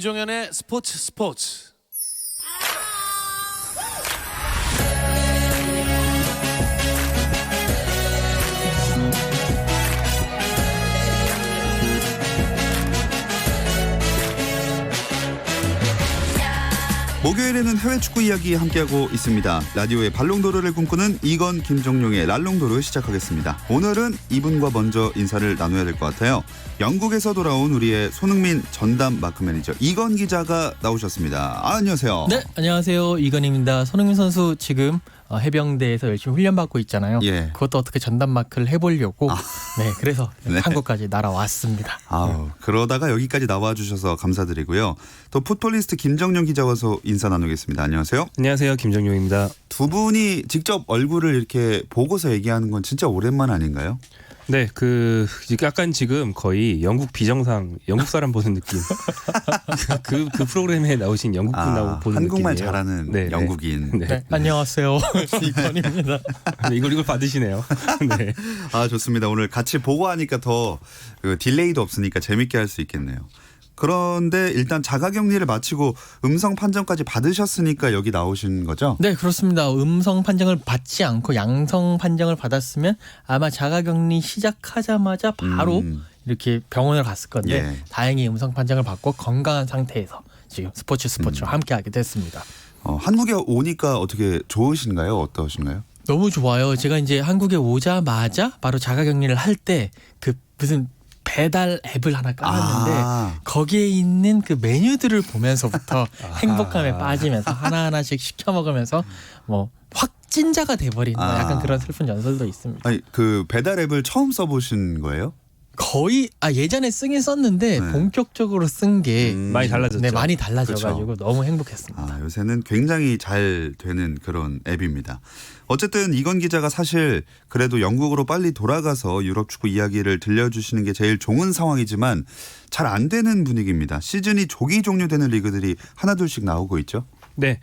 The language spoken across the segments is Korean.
김종현의 스포츠. 목요일에는 해외 축구 이야기 함께하고 있습니다. 라디오의 발롱도르를 꿈꾸는 이건 김정용의 랄롱도르 시작하겠습니다. 오늘은 이분과 먼저 인사를 나눠야 될 것 같아요. 영국에서 돌아온 우리의 손흥민 전담 마크 매니저 이건 기자가 나오셨습니다. 안녕하세요. 네, 안녕하세요. 이건입니다. 손흥민 선수 지금 해병대에서 열심히 훈련받고 있잖아요. 예. 그것도 어떻게 전담 마크를 해보려고 네, 그래서 네. 한국까지 날아왔습니다. 그러다가 여기까지 나와주셔서 감사드리고요. 또 풋볼리스트 김정용 기자 와서 인사 나누겠습니다. 안녕하세요. 안녕하세요. 김정용입니다. 두 분이 직접 얼굴을 이렇게 보고서 얘기하는 건 진짜 오랜만 아닌가요? 네, 약간 지금 거의 영국 비정상, 영국 사람 보는 느낌. 그 프로그램에 나오신 영국분 보는 느낌. 한국말 잘하는 네, 영국인. 네. 네, 안녕하세요. 이건입니다. 네, 이걸 받으시네요. 네. 좋습니다. 오늘 같이 보고 하니까 더 딜레이도 없으니까 재밌게 할 수 있겠네요. 그런데 일단 자가격리를 마치고 음성 판정까지 받으셨으니까 여기 나오신 거죠? 네, 그렇습니다. 음성 판정을 받지 않고 양성 판정을 받았으면 아마 자가격리 시작하자마자 바로 이렇게 병원을 갔을 건데 예. 다행히 음성 판정을 받고 건강한 상태에서 지금 스포츠와 함께하게 됐습니다. 한국에 오니까 어떻게 좋으신가요? 어떠신가요? 너무 좋아요. 제가 이제 한국에 오자마자 바로 자가격리를 할 때 그 무슨 배달 앱을 하나 깔았는데 거기에 있는 그 메뉴들을 보면서부터 행복감에 빠지면서 하나하나씩 시켜 먹으면서 뭐 확진자가 돼버린 약간 그런 슬픈 전설도 있습니다. 아니, 그 배달 앱을 처음 써보신 거예요? 거의 예전에 쓰긴 썼는데 네. 본격적으로 쓴 게 많이 달라졌죠. 네, 많이 달라져가지고 그렇죠. 너무 행복했습니다. 요새는 굉장히 잘 되는 그런 앱입니다. 어쨌든 이건 기자가 사실 그래도 영국으로 빨리 돌아가서 유럽 축구 이야기를 들려주시는 게 제일 좋은 상황이지만 잘 안 되는 분위기입니다. 시즌이 조기 종료되는 리그들이 하나둘씩 나오고 있죠. 네,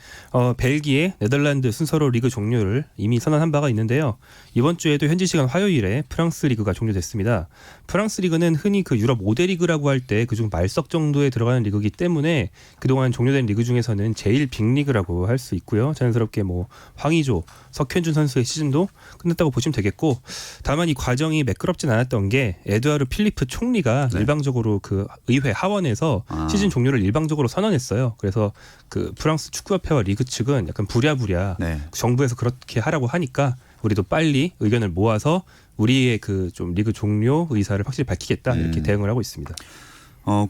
벨기에, 네덜란드 순서로 리그 종료를 이미 선언한 바가 있는데요. 이번 주에도 현지 시간 화요일에 프랑스 리그가 종료됐습니다. 프랑스 리그는 흔히 그 유럽 5대 리그라고 할 때 그중 말석 정도에 들어가는 리그이기 때문에 그동안 종료된 리그 중에서는 제일 빅리그라고 할 수 있고요. 자연스럽게 뭐 황의조, 석현준 선수의 시즌도 끝났다고 보시면 되겠고, 다만 이 과정이 매끄럽진 않았던 게 에드와르 필리프 총리가 네. 일방적으로 그 의회 하원에서 시즌 종료를 일방적으로 선언했어요. 그래서 그 프랑스 축구협회와 리그 측은 약간 부랴부랴 네. 정부에서 그렇게 하라고 하니까 우리도 빨리 의견을 모아서 우리의 그 좀 리그 종료 의사를 확실히 밝히겠다 이렇게 대응을 하고 있습니다.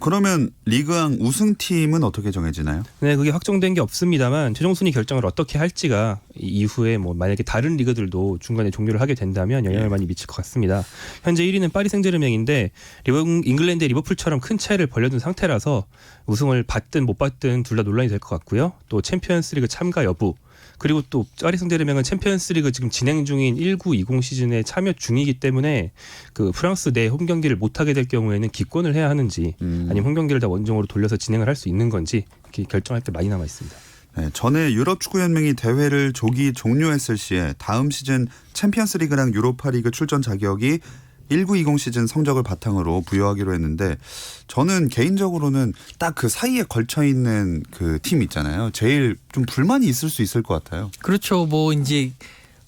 그러면 리그왕 우승팀은 어떻게 정해지나요? 네, 그게 확정된 게 없습니다만 최종 순위 결정을 어떻게 할지가 이후에 뭐 만약에 다른 리그들도 중간에 종료를 하게 된다면 영향을 많이 미칠 것 같습니다. 현재 1위는 파리 생제르맹인데 잉글랜드의 리버풀처럼 큰 차이를 벌려둔 상태라서 우승을 받든 못 받든 둘 다 논란이 될 것 같고요. 또 챔피언스리그 참가 여부, 그리고 또 파리 생제르맹은 챔피언스리그 지금 진행 중인 19-20 시즌에 참여 중이기 때문에 그 프랑스 내 홈 경기를 못 하게 될 경우에는 기권을 해야 하는지 아니면 홈 경기를 다 원정으로 돌려서 진행을 할 수 있는 건지 이렇게 결정할 게 많이 남아 있습니다. 네, 전에 유럽 축구 연맹이 대회를 조기 종료했을 시에 다음 시즌 챔피언스리그랑 유로파리그 출전 자격이 19-20 시즌 성적을 바탕으로 부여하기로 했는데 저는 개인적으로는 딱 그 사이에 걸쳐 있는 그 팀 있잖아요. 제일 좀 불만이 있을 수 있을 것 같아요. 그렇죠. 뭐 이제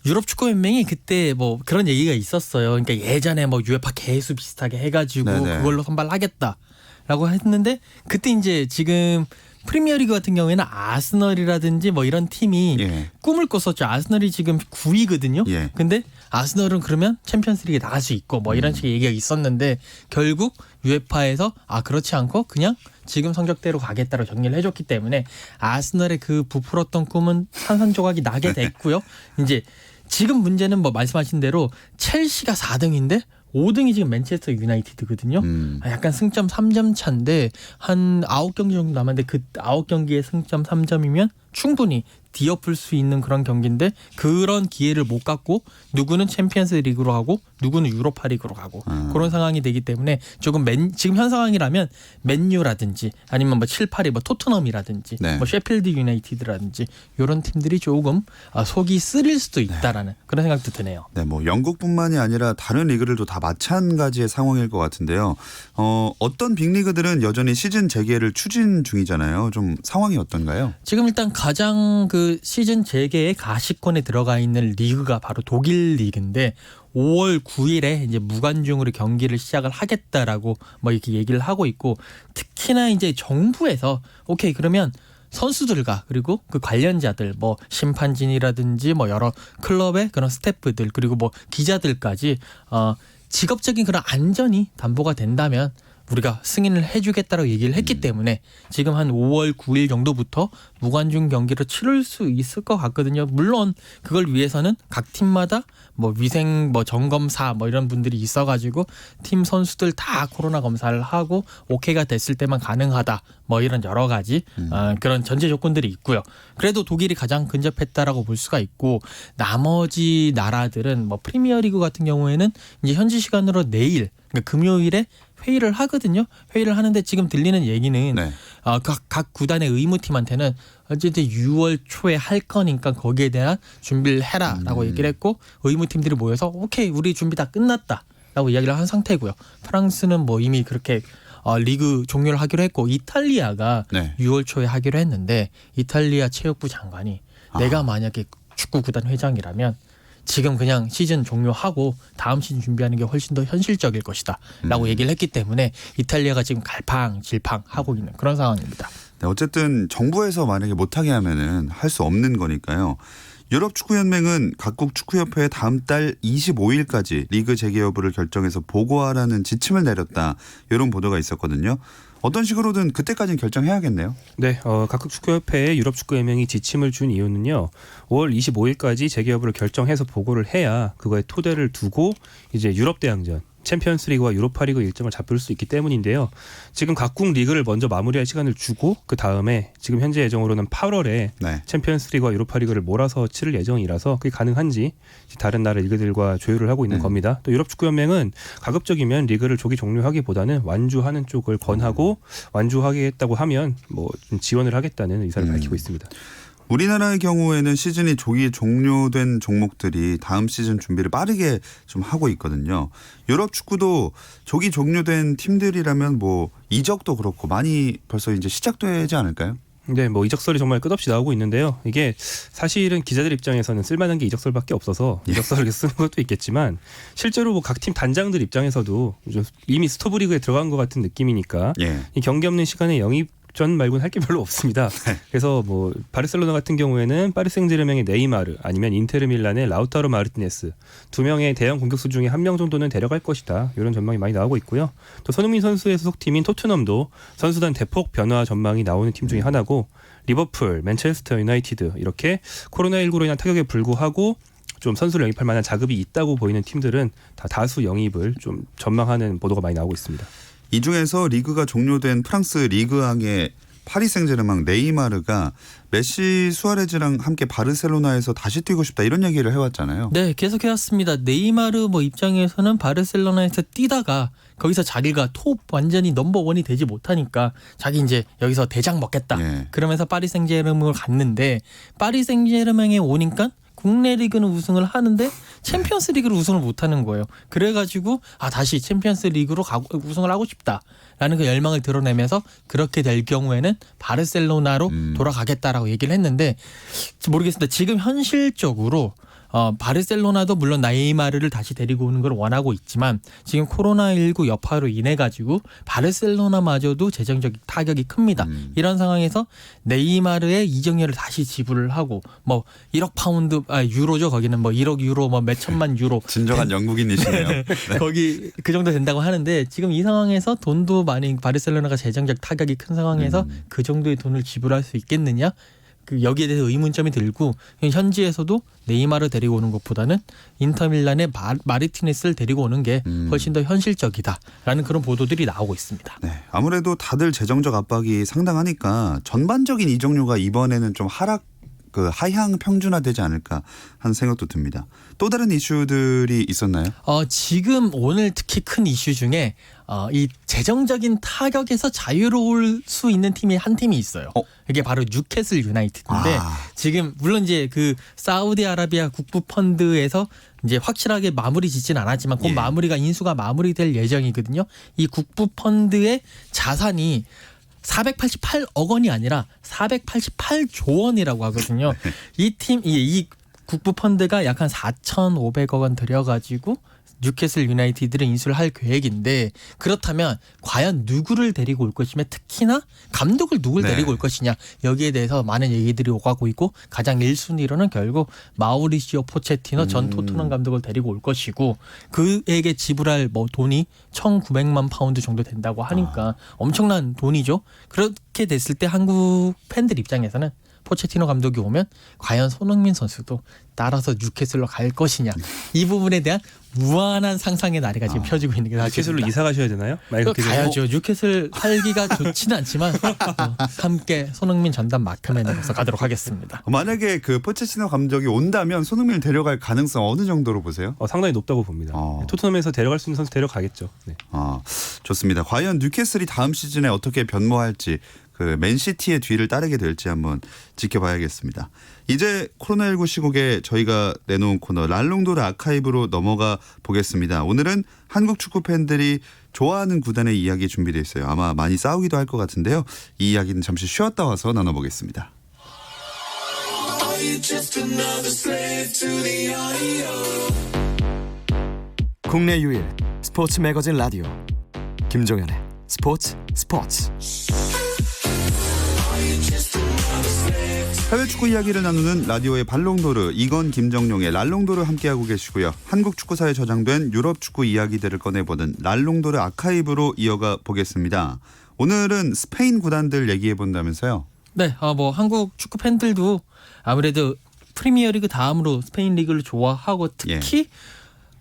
유럽 축구 연맹이 그때 뭐 그런 얘기가 있었어요. 그러니까 예전에 뭐 UEFA 개수 비슷하게 해가지고 네네. 그걸로 선발하겠다라고 했는데 그때 이제 지금 프리미어리그 같은 경우에는 아스널이라든지 뭐 이런 팀이 꿈을 꿨었죠. 아스널이 지금 9위거든요. 근데 아스널은 그러면 챔피언스리그에 나갈 수 있고 뭐 이런 식의 얘기가 있었는데 결국 UEFA에서 그렇지 않고 그냥 지금 성적대로 가겠다고 정리를 해줬기 때문에 아스널의 그 부풀었던 꿈은 산산조각이 나게 됐고요. 이제 지금 문제는 뭐 말씀하신 대로 첼시가 4등인데 5등이 지금 맨체스터 유나이티드거든요. 약간 승점 3점 차인데 한 9경기 정도 남았는데 그 9경기의 승점 3점이면 충분히 뒤엎을 수 있는 그런 경기인데 그런 기회를 못 갖고 누구는 챔피언스 리그로 가고 누구는 유로파 리그로 가고 그런 상황이 되기 때문에 조금 지금 현 상황이라면 맨유라든지 아니면 뭐 7, 8위 뭐 토트넘이라든지 네. 뭐 셰필드 유나이티드라든지 이런 팀들이 조금 속이 쓰릴 수도 있다라는 그런 생각도 드네요. 네, 뭐 영국뿐만이 아니라 다른 리그들도 다 마찬가지의 상황일 것 같은데요. 어떤 빅리그들은 여전히 시즌 재개를 추진 중이잖아요. 좀 상황이 어떤가요? 지금 일단 가장 그 시즌 재개의 가시권에 들어가 있는 리그가 바로 독일 리그인데 5월 9일에 이제 무관중으로 경기를 시작을 하겠다라고 뭐 이렇게 얘기를 하고 있고 특히나 이제 정부에서 오케이 그러면 선수들과 그리고 그 관련자들 뭐 심판진이라든지 뭐 여러 클럽의 그런 스태프들 그리고 뭐 기자들까지 직업적인 그런 안전이 담보가 된다면 우리가 승인을 해주겠다라고 얘기를 했기 때문에 지금 한 5월 9일 정도부터 무관중 경기를 치를 수 있을 것 같거든요. 물론 그걸 위해서는 각 팀마다 뭐 위생 뭐 점검사 뭐 이런 분들이 있어가지고 팀 선수들 다 코로나 검사를 하고 오케이가 됐을 때만 가능하다 뭐 이런 여러 가지 그런 전제 조건들이 있고요. 그래도 독일이 가장 근접했다라고 볼 수가 있고 나머지 나라들은 뭐 프리미어리그 같은 경우에는 이제 현지 시간으로 내일 그러니까 금요일에 회의를 하거든요. 회의를 하는데 지금 들리는 얘기는 네. 각 구단의 의무팀한테는 어쨌든 6월 초에 할 거니까 거기에 대한 준비를 해라라고 얘기를 했고 의무팀들이 모여서 오케이 우리 준비 다 끝났다라고 이야기를 한 상태고요. 프랑스는 뭐 이미 그렇게 리그 종료를 하기로 했고 이탈리아가 네. 6월 초에 하기로 했는데 이탈리아 체육부 장관이 내가 만약에 축구 구단 회장이라면 지금 그냥 시즌 종료하고 다음 시즌 준비하는 게 훨씬 더 현실적일 것이다 라고 얘기를 했기 때문에 이탈리아가 지금 갈팡질팡 하고 있는 그런 상황입니다. 네, 어쨌든 정부에서 만약에 못하게 하면은 할 수 없는 거니까요. 유럽축구연맹은 각국 축구협회에 다음 달 25일까지 리그 재개 여부를 결정해서 보고하라는 지침을 내렸다. 이런 보도가 있었거든요. 어떤 식으로든 그때까지는 결정해야겠네요. 네, 각국 축구협회에 유럽축구연맹이 지침을 준 이유는요. 5월 25일까지 재개 여부를 결정해서 보고를 해야 그거에 토대를 두고 이제 유럽 대항전 챔피언스리그와 유로파리그 일정을 잡을 수 있기 때문인데요. 지금 각국 리그를 먼저 마무리할 시간을 주고 그 다음에 지금 현재 예정으로는 8월에 네. 챔피언스리그와 유로파리그를 몰아서 치를 예정이라서 그게 가능한지 다른 나라 리그들과 조율을 하고 있는 겁니다. 또 유럽축구연맹은 가급적이면 리그를 조기 종료하기보다는 완주하는 쪽을 권하고 완주하겠다고 하면 뭐 좀 지원을 하겠다는 의사를 밝히고 있습니다. 우리나라의 경우에는 시즌이 조기 종료된 종목들이 다음 시즌 준비를 빠르게 좀 하고 있거든요. 유럽 축구도 조기 종료된 팀들이라면 뭐 이적도 그렇고 많이 벌써 이제 시작되지 않을까요? 네, 뭐 이적설이 정말 끝없이 나오고 있는데요. 이게 사실은 기자들 입장에서는 쓸만한 게 이적설밖에 없어서 이적설을 쓰는 것도 있겠지만 실제로 뭐 각 팀 단장들 입장에서도 이미 스토브리그에 들어간 것 같은 느낌이니까 이 경기 없는 시간에 영입전 말고는 할 게 별로 없습니다. 그래서 뭐 바르셀로나 같은 경우에는 파리 생제르맹의 네이마르 아니면 인테르 밀란의 라우타로 마르티네스 두 명의 대형 공격수 중에 한 명 정도는 데려갈 것이다. 이런 전망이 많이 나오고 있고요. 또 손흥민 선수의 소속팀인 토트넘도 선수단 대폭 변화 전망이 나오는 팀 중에 하나고 리버풀, 맨체스터 유나이티드 이렇게 코로나19로 인한 타격에 불구하고 좀 선수를 영입할 만한 자급이 있다고 보이는 팀들은 다수 영입을 좀 전망하는 보도가 많이 나오고 있습니다. 이 중에서 리그가 종료된 프랑스 리그앙의 파리 생제르맹 네이마르가 메시 수아레즈랑 함께 바르셀로나에서 다시 뛰고 싶다 이런 얘기를 해왔잖아요. 네, 계속 해왔습니다. 네이마르 뭐 입장에서는 바르셀로나에서 뛰다가 거기서 자기가 톱 완전히 넘버원이 되지 못하니까 자기 이제 여기서 대장 먹겠다. 그러면서 파리 생제르맹을 갔는데 파리 생제르맹에 오니까 국내 리그는 우승을 하는데 챔피언스 리그를 우승을 못하는 거예요. 그래가지고 다시 챔피언스 리그로 우승을 하고 싶다라는 그 열망을 드러내면서 그렇게 될 경우에는 바르셀로나로 돌아가겠다라고 얘기를 했는데 모르겠습니다. 지금 현실적으로 바르셀로나도 물론 네이마르를 다시 데리고 오는 걸 원하고 있지만 지금 코로나19 여파로 인해 가지고 바르셀로나마저도 재정적 타격이 큽니다. 이런 상황에서 네이마르의 이적료를 다시 지불을 하고 뭐 1억 파운드 유로죠. 거기는 뭐 1억 유로 뭐 몇 천만 유로 진정한 영국인이시네요. 네. 거기 그 정도 된다고 하는데 지금 이 상황에서 돈도 많이 바르셀로나가 재정적 타격이 큰 상황에서 그 정도의 돈을 지불할 수 있겠느냐? 여기에 대해서 의문점이 들고 현지에서도 네이마르 데리고 오는 것보다는 인터밀란의 마르티네스를 데리고 오는 게 훨씬 더 현실적이다라는 그런 보도들이 나오고 있습니다. 네, 아무래도 다들 재정적 압박이 상당하니까 전반적인 이적료가 이번에는 좀 하락 그 하향 평준화되지 않을까 하는 생각도 듭니다. 또 다른 이슈들이 있었나요? 지금 오늘 특히 큰 이슈 중에 이 재정적인 타격에서 자유로울 수 있는 팀이 한 팀이 있어요. 이게 바로 뉴캐슬 유나이티드인데 지금 물론 이제 그 사우디아라비아 국부 펀드에서 이제 확실하게 마무리 짓진 않았지만 그 마무리가 인수가 마무리될 예정이거든요. 이 국부 펀드의 자산이 488억 원이 아니라 488조 원이라고 하거든요. 이 국부 펀드가 약 한 4,500억 원 들여가지고 뉴캐슬 유나이티드를 인수를 할 계획인데 그렇다면 과연 누구를 데리고 올 것이며 특히나 감독을 누굴 데리고 올 것이냐 여기에 대해서 많은 얘기들이 오가고 있고 가장 1순위로는 결국 마우리시오 포체티노 전 토트넘 감독을 데리고 올 것이고 그에게 지불할 뭐 돈이 1,900만 파운드 정도 된다고 하니까 엄청난 돈이죠. 그렇게 됐을 때 한국 팬들 입장에서는 포체티노 감독이 오면 과연 손흥민 선수도 따라서 뉴캐슬로 갈 것이냐 이 부분에 대한 무한한 상상의 나래가 지금 펴지고 있는 게 사실입니다. 뉴캐슬로 이사 가셔야 되나요? 가야죠. 뉴캐슬 살기가 좋지는 않지만 함께 손흥민 전담 마크맨으로서 가도록 하겠습니다. 만약에 그 포체티노 감독이 온다면 손흥민을 데려갈 가능성 어느 정도로 보세요? 상당히 높다고 봅니다. 토트넘에서 데려갈 수 있는 선수 데려가겠죠. 네. 좋습니다. 과연 뉴캐슬이 다음 시즌에 어떻게 변모할지 그 맨시티의 뒤를 따르게 될지 한번 지켜봐야겠습니다. 이제 코로나19 시국에 저희가 내놓은 코너 랄롱도르 아카이브로 넘어가 보겠습니다. 오늘은 한국 축구 팬들이 좋아하는 구단의 이야기 준비되어 있어요. 아마 많이 싸우기도 할 것 같은데요. 이 이야기는 잠시 쉬었다 와서 나눠보겠습니다. 국내 유일 스포츠 매거진 라디오 김종현의 스포츠. 해외 축구 이야기를 나누는 라디오의 발롱도르 이건 김정용의 랄롱도르 함께하고 계시고요. 한국 축구사에 저장된 유럽 축구 이야기들을 꺼내보는 랄롱도르 아카이브로 이어가 보겠습니다. 오늘은 스페인 구단들 얘기해 본다면서요? 네, 뭐 한국 축구 팬들도 아무래도 프리미어리그 다음으로 스페인 리그를 좋아하고 특히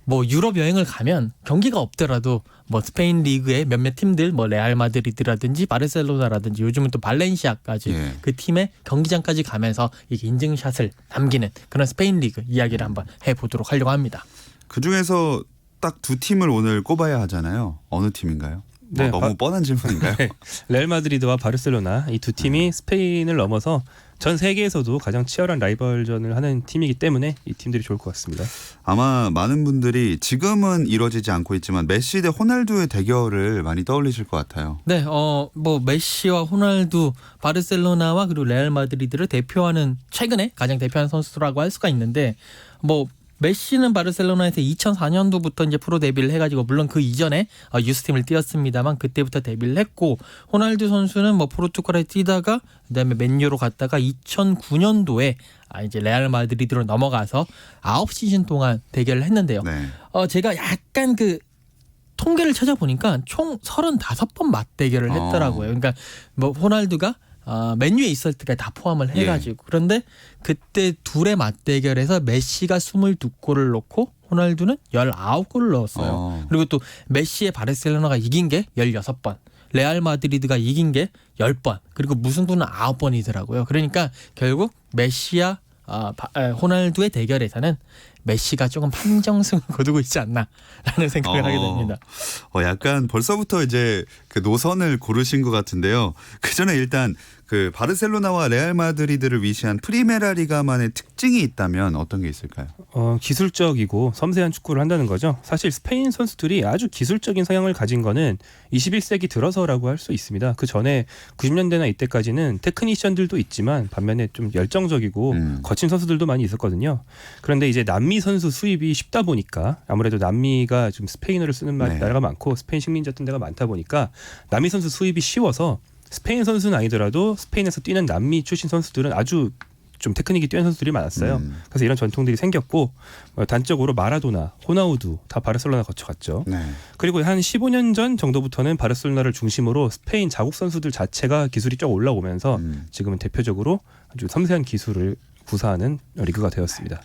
뭐 유럽 여행을 가면 경기가 없더라도 뭐 스페인 리그의 몇몇 팀들 뭐 레알 마드리드라든지 바르셀로나라든지 요즘은 또 발렌시아까지 그 팀의 경기장까지 가면서 이게 인증샷을 남기는 그런 스페인 리그 이야기를 한번 해보도록 하려고 합니다. 그중에서 딱 두 팀을 오늘 꼽아야 하잖아요. 어느 팀인가요? 네, 너무 뻔한 질문인가요? 네. 레알 마드리드와 바르셀로나 이 두 팀이 스페인을 넘어서 전 세계에서도 가장 치열한 라이벌전을 하는 팀이기 때문에 이 팀들이 좋을 것 같습니다. 아마 많은 분들이 지금은 이루어지지 않고 있지만 메시 대 호날두의 대결을 많이 떠올리실 것 같아요. 네, 뭐 메시와 호날두, 바르셀로나와 그리고 레알 마드리드를 대표하는 최근에 가장 대표하는 선수라고 할 수가 있는데 뭐 메시는 바르셀로나에서 2004년도부터 이제 프로 데뷔를 해가지고 물론 그 이전에 유스팀을 뛰었습니다만 그때부터 데뷔를 했고 호날두 선수는 뭐 포르투갈에 뛰다가 그다음에 맨유로 갔다가 2009년도에 이제 레알 마드리드로 넘어가서 9시즌 동안 대결을 했는데요. 제가 약간 그 통계를 찾아보니까 총 35번 맞대결을 했더라고요. 그러니까 뭐 호날두가 맨유에 있을 때까지 다 포함을 해가지고 그런데 그때 둘의 맞대결에서 메시가 22골을 넣고 호날두는 19골을 넣었어요. 그리고 또 메시의 바르셀로나가 이긴 게 16번, 레알 마드리드가 이긴 게 10번, 그리고 무승부는 9번이더라고요. 그러니까 결국 메시와 호날두의 대결에서는 메시가 조금 판정승을 거두고 있지 않나라는 생각을 하게 됩니다. 약간 벌써부터 이제 그 노선을 고르신 것 같은데요. 그 전에 일단 그 바르셀로나와 레알 마드리드를 위시한 프리메라 리가만의 특징이 있다면 어떤 게 있을까요? 기술적이고 섬세한 축구를 한다는 거죠. 사실 스페인 선수들이 아주 기술적인 성향을 가진 거는 21세기 들어서라고 할 수 있습니다. 그 전에 90년대나 이때까지는 테크니션들도 있지만 반면에 좀 열정적이고 거친 선수들도 많이 있었거든요. 그런데 이제 남미 선수 수입이 쉽다 보니까 아무래도 남미가 좀 스페인어를 쓰는 나라가 많고 스페인 식민지 같은 데가 많다 보니까 남미 선수 수입이 쉬워서 스페인 선수는 아니더라도 스페인에서 뛰는 남미 출신 선수들은 아주 좀 테크닉이 뛰어난 선수들이 많았어요. 그래서 이런 전통들이 생겼고 단적으로 마라도나, 호나우두 다 바르셀로나 거쳐갔죠. 그리고 한 15년 전 정도부터는 바르셀로나를 중심으로 스페인 자국 선수들 자체가 기술이 쭉 올라오면서 지금은 대표적으로 아주 섬세한 기술을 구사하는 리그가 되었습니다.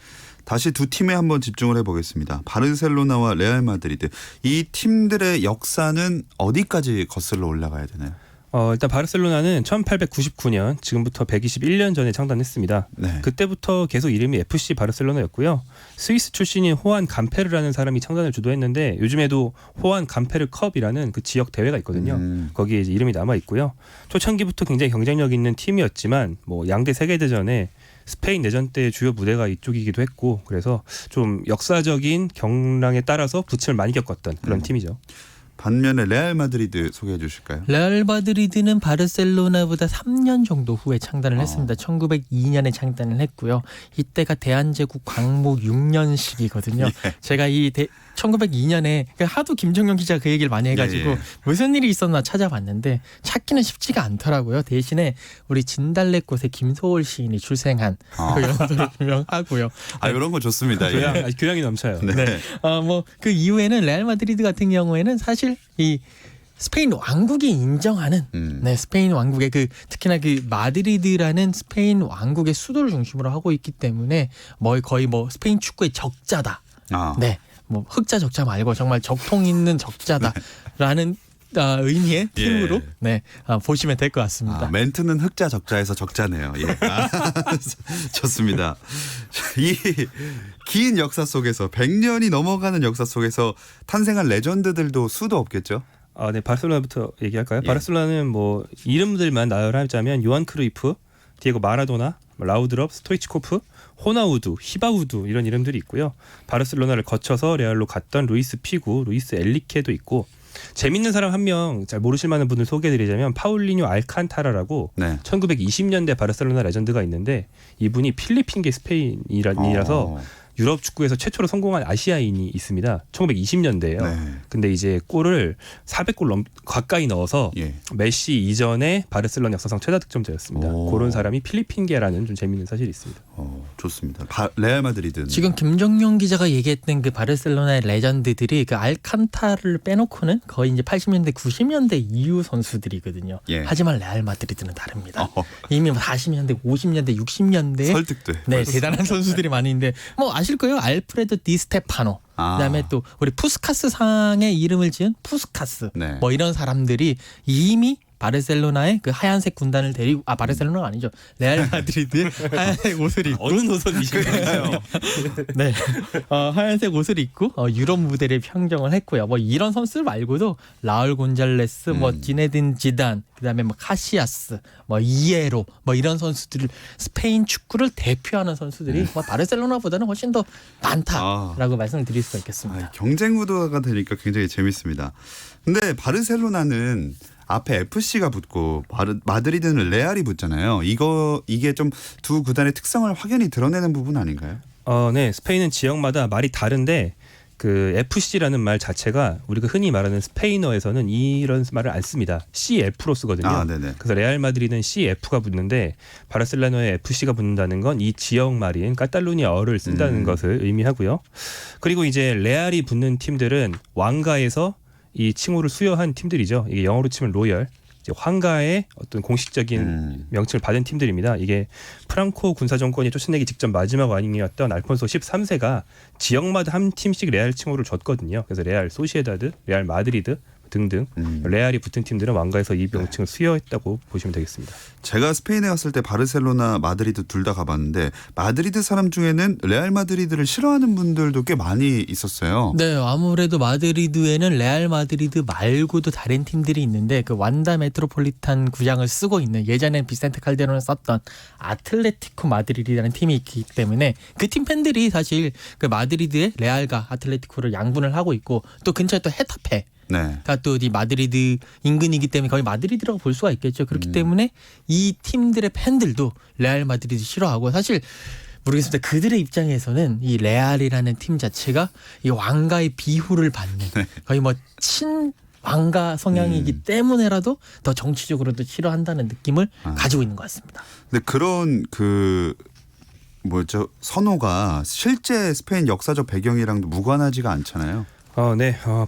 다시 두 팀에 한번 집중을 해보겠습니다. 바르셀로나와 레알 마드리드. 이 팀들의 역사는 어디까지 거슬러 올라가야 되나요? 일단 바르셀로나는 1899년 지금부터 121년 전에 창단했습니다. 네. 그때부터 계속 이름이 FC 바르셀로나였고요. 스위스 출신인 호안 감페르라는 사람이 창단을 주도했는데 요즘에도 호안 감페르 컵이라는 그 지역 대회가 있거든요. 거기에 이제 이름이 남아 있고요. 초창기부터 굉장히 경쟁력 있는 팀이었지만 뭐 양대 세계대전에 스페인 내전 때 주요 무대가 이쪽이기도 했고 그래서 좀 역사적인 경랑에 따라서 붓을 많이 겪었던 그런 팀이죠. 반면에 레알 마드리드 소개해 주실까요? 레알 마드리드는 바르셀로나보다 3년 정도 후에 창단을 했습니다. 1902년에 창단을 했고요. 이때가 대한제국 광복 6년식이거든요. 제가 1902년에 하도 김정용 기자 그 얘기를 많이 해가지고 무슨 일이 있었나 찾아봤는데 찾기는 쉽지가 않더라고요. 대신에 우리 진달래꽃의 김소월 시인이 출생한 그 연도를 유명하고요. 이런 거 좋습니다. 교양이 넘쳐요. 네. 뭐 그 이후에는 레알 마드리드 같은 경우에는 사실 이 스페인 왕국이 인정하는 스페인 왕국의 그 특히나 그 마드리드라는 스페인 왕국의 수도를 중심으로 하고 있기 때문에 거의 스페인 축구의 적자다. 네. 뭐 흑자 적자 말고 정말 적통 있는 적자다라는 의미의 팀으로 보시면 될 것 같습니다. 멘트는 흑자 적자에서 적자네요. 좋습니다. 이 긴 역사 속에서 100년이 넘어가는 역사 속에서 탄생한 레전드들도 수도 없겠죠? 네, 바르셀로나부터 얘기할까요? 바르셀로나는 뭐 이름들만 나열하자면 요한 크루이프, 디에고 마라도나, 라우드롭, 스토이치코프, 호나우두, 히바우두 이런 이름들이 있고요. 바르셀로나를 거쳐서 레알로 갔던 루이스 피구, 루이스 엘리케도 있고 재밌는 사람 한 명 잘 모르실 만한 분을 소개해드리자면 파울리뉴 알칸타라라고 1920년대 바르셀로나 레전드가 있는데 이분이 필리핀계 스페인이라서 유럽 축구에서 최초로 성공한 아시아인이 있습니다. 1920년대예요. 근데 이제 골을 400골 가까이 넣어서 메시 이전에 바르셀로나 역사상 최다 득점자였습니다. 그런 사람이 필리핀계라는 좀 재미있는 사실이 있습니다. 좋습니다. 레알 마드리드는 지금 김정용 기자가 얘기했던 그 바르셀로나의 레전드들이 그 알칸타를 빼놓고는 거의 이제 80년대, 90년대 이후 선수들이거든요. 하지만 레알 마드리드는 다릅니다. 이미 40년대, 50년대, 60년대에 설득돼. 대단한 선수들이 많이 있는데 뭐 아실 거예요. 알프레도 디 스테파노. 그다음에 또 우리 푸스카스 상의 이름을 지은 푸스카스. 뭐 이런 사람들이 이미 바르셀로나의 그 하얀색 군단을 데리고 바르셀로나가 아니죠. 레알 마드리드의 하얀색 옷을 입고 어느 노선이신가요? 네. 하얀색 옷을 입고 유럽 무대를 평정을 했고요. 뭐 이런 선수들 말고도 라울 곤잘레스, 뭐 지네딘 지단, 그다음에 뭐 카시아스, 뭐 이에로, 뭐 이런 선수들을 스페인 축구를 대표하는 선수들이 뭐 바르셀로나보다는 훨씬 더 많다라고 말씀을 드릴 수가 있겠습니다. 경쟁 구도가 되니까 굉장히 재밌습니다. 근데 바르셀로나는 앞에 FC가 붙고 마드리드는 레알이 붙잖아요. 이게 좀 두 구단의 특성을 확연히 드러내는 부분 아닌가요? 네. 스페인은 지역마다 말이 다른데 그 FC라는 말 자체가 우리가 흔히 말하는 스페인어에서는 이런 말을 안 씁니다. CF로 쓰거든요. 그래서 레알 마드리드는 CF가 붙는데 바르셀로나에 FC가 붙는다는 건 이 지역 말인 카탈루니아어를 쓴다는 것을 의미하고요. 그리고 이제 레알이 붙는 팀들은 왕가에서 이 칭호를 수여한 팀들이죠. 이게 영어로 치면 로열, 이제 황가의 어떤 공식적인 명칭을 받은 팀들입니다. 이게 프랑코 군사 정권이 쫓아내기 직전 마지막 왕이었던 알폰소 13세가 지역마다 한 팀씩 레알 칭호를 줬거든요. 그래서 레알 소시에다드, 레알 마드리드 등등 레알이 붙은 팀들은 왕가에서 이 명칭을 수여했다고 보시면 되겠습니다. 제가 스페인에 갔을 때 바르셀로나, 마드리드 둘 다 가봤는데 마드리드 사람 중에는 레알 마드리드를 싫어하는 분들도 꽤 많이 있었어요. 네, 아무래도 마드리드에는 레알 마드리드 말고도 다른 팀들이 있는데 그 완다 메트로폴리탄 구장을 쓰고 있는 예전엔 비센테 칼데론을 썼던 아틀레티코 마드리드라는 팀이 있기 때문에 그 팀 팬들이 사실 그 마드리드의 레알과 아틀레티코를 양분을 하고 있고 또 근처에 또 헤타페 또 이 마드리드 인근이기 때문에 거의 마드리드라고 볼 수가 있겠죠. 그렇기 때문에 이 팀들의 팬들도 레알 마드리드 싫어하고 사실 모르겠습니다. 그들의 입장에서는 이 레알이라는 팀 자체가 이 왕가의 비호를 받는 거의 뭐 친 왕가 성향이기 때문에라도 더 정치적으로도 싫어한다는 느낌을 가지고 있는 것 같습니다. 근데 그런 선호가 실제 스페인 역사적 배경이랑도 무관하지가 않잖아요.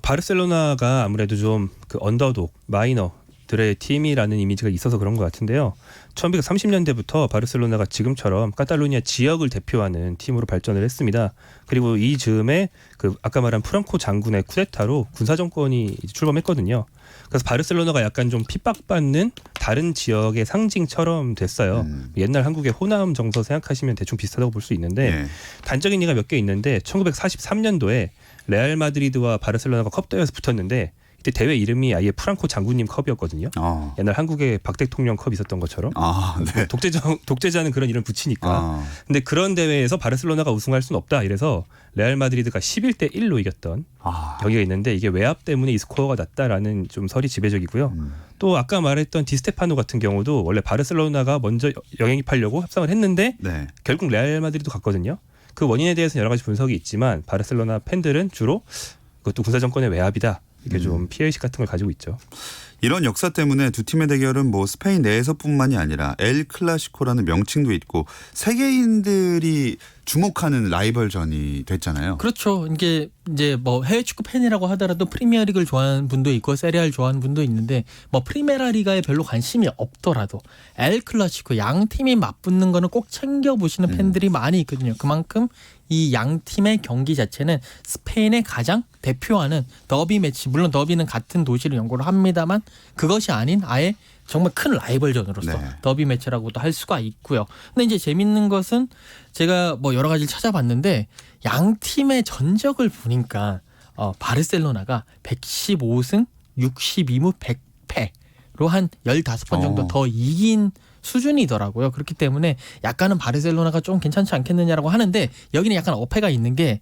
바르셀로나가 아무래도 좀 그 언더독, 마이너 들의 팀이라는 이미지가 있어서 그런 것 같은데요. 1930년대부터 바르셀로나가 지금처럼 카탈루니아 지역을 대표하는 팀으로 발전을 했습니다. 그리고 이 즈음에 그 아까 말한 프랑코 장군의 쿠데타로 군사 정권이 출범했거든요. 그래서 바르셀로나가 약간 좀 핍박받는 다른 지역의 상징처럼 됐어요. 옛날 한국의 호남 정서 생각하시면 대충 비슷하다고 볼 수 있는데 단적인 예가 몇 개 있는데 1943년도에 레알 마드리드와 바르셀로나가 컵 대회에서 붙었는데 이때 대회 이름이 아예 프랑코 장군님 컵이었거든요. 옛날 한국에 박 대통령 컵 있었던 것처럼. 네. 독재자는 그런 이름 붙이니까. 근데 그런 대회에서 바르셀로나가 우승할 수는 없다. 이래서 레알 마드리드가 11대 1로 이겼던 경기가 있는데 이게 외압 때문에 이 스코어가 났다라는 좀 설이 지배적이고요. 또 아까 말했던 디스테파노 같은 경우도 원래 바르셀로나가 먼저 영입하려고 협상을 했는데 결국 레알 마드리드 갔거든요. 그 원인에 대해서는 여러 가지 분석이 있지만 바르셀로나 팬들은 주로 그것도 군사 정권의 외압이다. 이게 좀 피해의식 같은 걸 가지고 있죠. 이런 역사 때문에 두 팀의 대결은 뭐 스페인 내에서뿐만이 아니라 엘 클라시코라는 명칭도 있고 세계인들이 주목하는 라이벌전이 됐잖아요. 그렇죠. 이게 이제 뭐 해외 축구 팬이라고 하더라도 프리미어리그를 좋아하는 분도 있고 세리아를 좋아하는 분도 있는데 뭐 프리메라 리가에 별로 관심이 없더라도 엘 클라시코 양 팀이 맞붙는 거는 꼭 챙겨 보시는 팬들이 많이 있거든요. 그만큼 이 양 팀의 경기 자체는 스페인의 가장 대표하는 더비 매치, 물론 더비는 같은 도시를 연고를 합니다만 그것이 아닌 아예 정말 큰 라이벌전으로서 더비 매치라고도 할 수가 있고요. 근데 이제 재밌는 것은 제가 뭐 여러 가지를 찾아봤는데 양 팀의 전적을 보니까 바르셀로나가 115승 62무 100패로 한 15번 정도 더 이긴 수준이더라고요. 그렇기 때문에 약간은 바르셀로나가 좀 괜찮지 않겠느냐라고 하는데 여기는 약간 어폐가 있는 게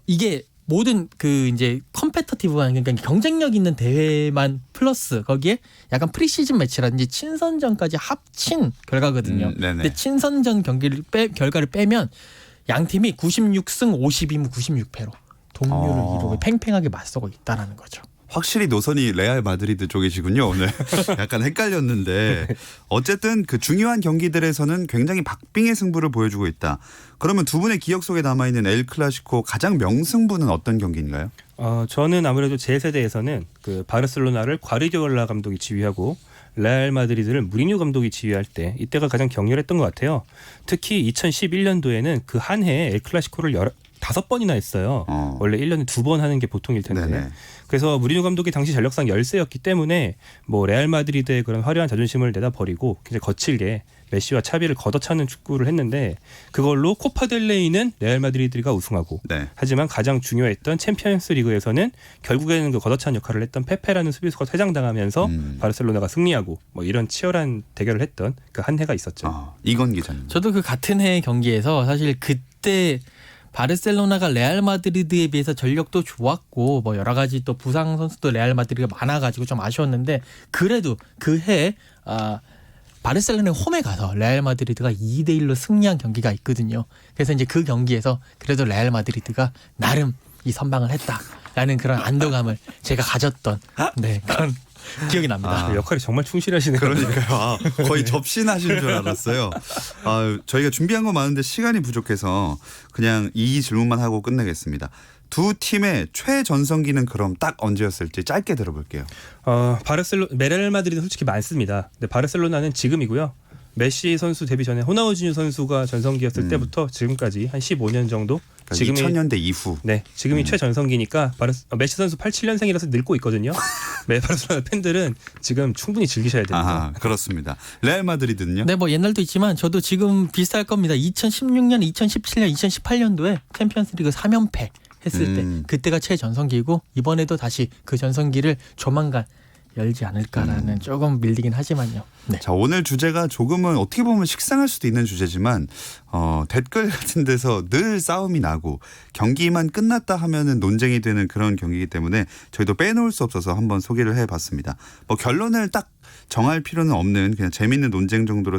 이게 모든 그 이제 컴페터티브한 그러니까 경쟁력 있는 대회만 플러스 거기에 약간 프리시즌 매치라든지 친선전까지 합친 결과거든요. 근데 친선전 결과를 빼면 양 팀이 96승 52무 96패로 동률을 이루고 팽팽하게 맞서고 있다라는 거죠. 확실히 노선이 레알 마드리드 쪽이시군요. 오늘 약간 헷갈렸는데 어쨌든 그 중요한 경기들에서는 굉장히 박빙의 승부를 보여주고 있다. 그러면 두 분의 기억 속에 남아있는 엘 클라시코 가장 명승부는 어떤 경기인가요? 저는 아무래도 제 세대에서는 그 바르셀로나를 과르디올라 감독이 지휘하고 레알 마드리드를 무리뉴 감독이 지휘할 때 이때가 가장 격렬했던 것 같아요. 특히 2011년도에는 그 한 해에 엘 클라시코를 5번이나 했어요. 원래 1년에 2번 하는 게 보통일 텐데. 그래서 무리뉴 감독이 당시 전력상 열세였기 때문에 뭐 레알 마드리드의 그런 화려한 자존심을 내다 버리고 굉장히 거칠게 메시와 차비를 걷어차는 축구를 했는데 그걸로 코파델레이는 레알 마드리드가 우승하고 하지만 가장 중요했던 챔피언스 리그에서는 결국에는 그 걷어차는 역할을 했던 페페라는 수비수가 퇴장당하면서 바르셀로나가 승리하고 뭐 이런 치열한 대결을 했던 그 한 해가 있었죠. 이건 기자님. 저도 그 같은 해 경기에서 사실 그때 바르셀로나가 레알 마드리드에 비해서 전력도 좋았고 뭐 여러 가지 또 부상 선수도 레알 마드리드가 많아가지고 좀 아쉬웠는데 그래도 그 해에 바르셀로나의 홈에 가서 레알 마드리드가 2대1로 승리한 경기가 있거든요. 그래서 이제 그 경기에서 그래도 레알 마드리드가 나름 이 선방을 했다라는 그런 안도감을 제가 가졌던 그런 기억이 납니다. 역할이 정말 충실하시네요. 그러니까요. 거의 접신하신 줄 알았어요. 저희가 준비한 거 많은데 시간이 부족해서 그냥 이 질문만 하고 끝내겠습니다. 두 팀의 최전성기는 그럼 딱 언제였을지 짧게 들어볼게요. 레알 마드리드 솔직히 많습니다. 근데 바르셀로나는 지금이고요. 메시 선수 데뷔 전에 호나우지뉴 선수가 전성기였을 때부터 지금까지 한 15년 정도. 그러니까 지금이 2000년대 이후. 네, 지금이 최전성기니까 메시 선수 87년생이라서 늙고 있거든요. 바르셀로나 팬들은 지금 충분히 즐기셔야 됩니다. 그렇습니다. 레알 마드리드는요? 네, 뭐 옛날도 있지만 저도 지금 비슷할 겁니다. 2016년, 2017년, 2018년도에 챔피언스리그 3연패 했을 때 그때가 최전성기이고 이번에도 다시 그 전성기를 조만간 열지 않을까라는 조금 밀리긴 하지만요. 자, 오늘 주제가 조금은 어떻게 보면 식상할 수도 있는 주제지만 댓글 같은 데서 늘 싸움이 나고 경기만 끝났다 하면은 논쟁이 되는 그런 경기이기 때문에 저희도 빼놓을 수 없어서 한번 소개를 해봤습니다. 뭐 결론을 딱 정할 필요는 없는 그냥 재밌는 논쟁 정도로